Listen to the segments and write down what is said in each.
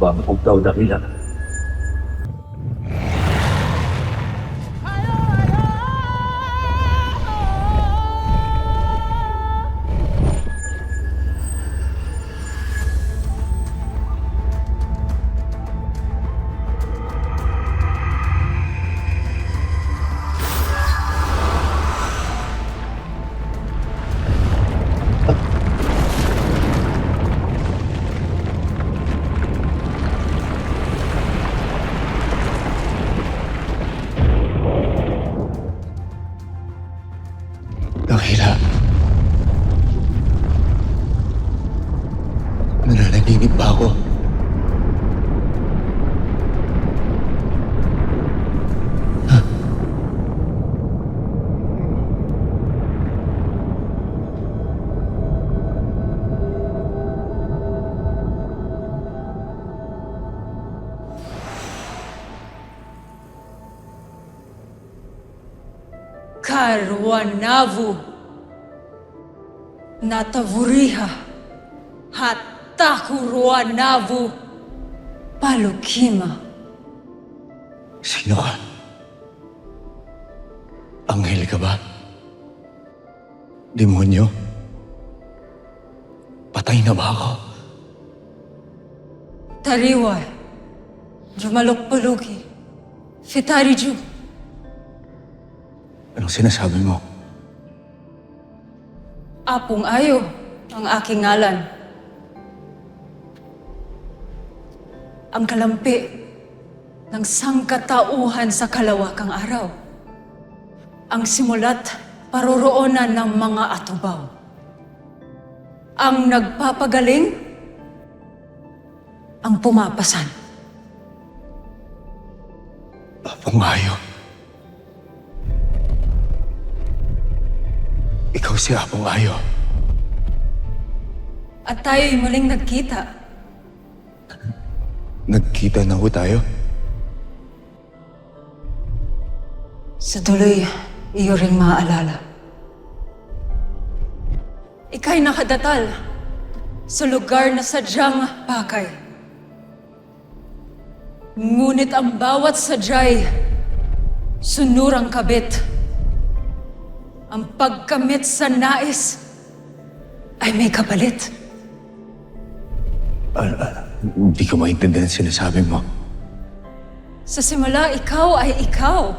Pagpugtaw dakila. Dakila. Nananaginip ba ako? Karwanavu Natavuriha Hatakuruanavu Palukima. Sino ka? Anghel ka ba? Demonyo? Patay na ba ako? Tariway Jumalukpuluki Fitariju. Anong sinasabi mo? Apong Ayo ang aking ngalan. Ang kalampi ng sangkatauhan sa kalawakang araw. Ang simulat paroroonan ng mga atubaw. Ang nagpapagaling, ang pumapasan. Apong Ayo. Ikaw si Apong Ayo. At tayo'y muling nagkita. Nagkita na ho tayo? Sa tuloy, iyo ring maaalala. Ika'y nakadatal sa lugar na sadyang pakay. Ngunit ang bawat sadya'y sunurang kabit. Ang pagkamit sa nais ay may kapalit. Hindi ko maintindihan sinasabi mo. Sa simula, ikaw ay ikaw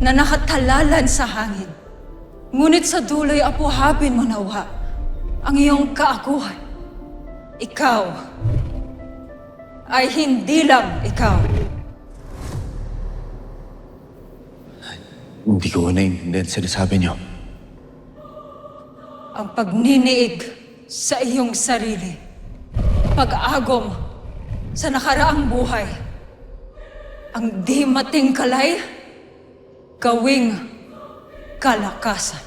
na nakatalalan sa hangin. Ngunit sa dulo'y apuhabin mo nawa ang iyong kaakuhan. Ikaw ay hindi lang ikaw. Hindi ko naiintindihan sinasabi niyo. Ang pagniniig sa iyong sarili. Pag-agom sa nakaraang buhay. Ang di matingkalay, gawing kalakasan.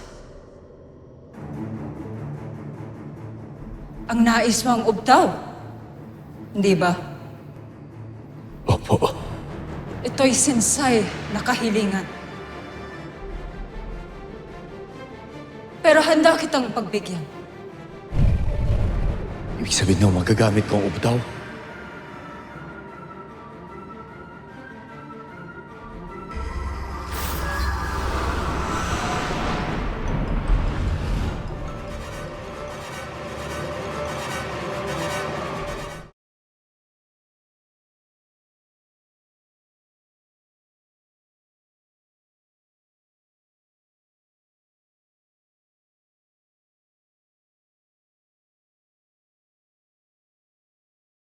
Ang nais mong ubtaw, hindi ba? Opo. Ito'y sinsay na kahilingan. Pero handa kitang pagbigyan. Ibig sabihin na magagamit ko ang ubdaw?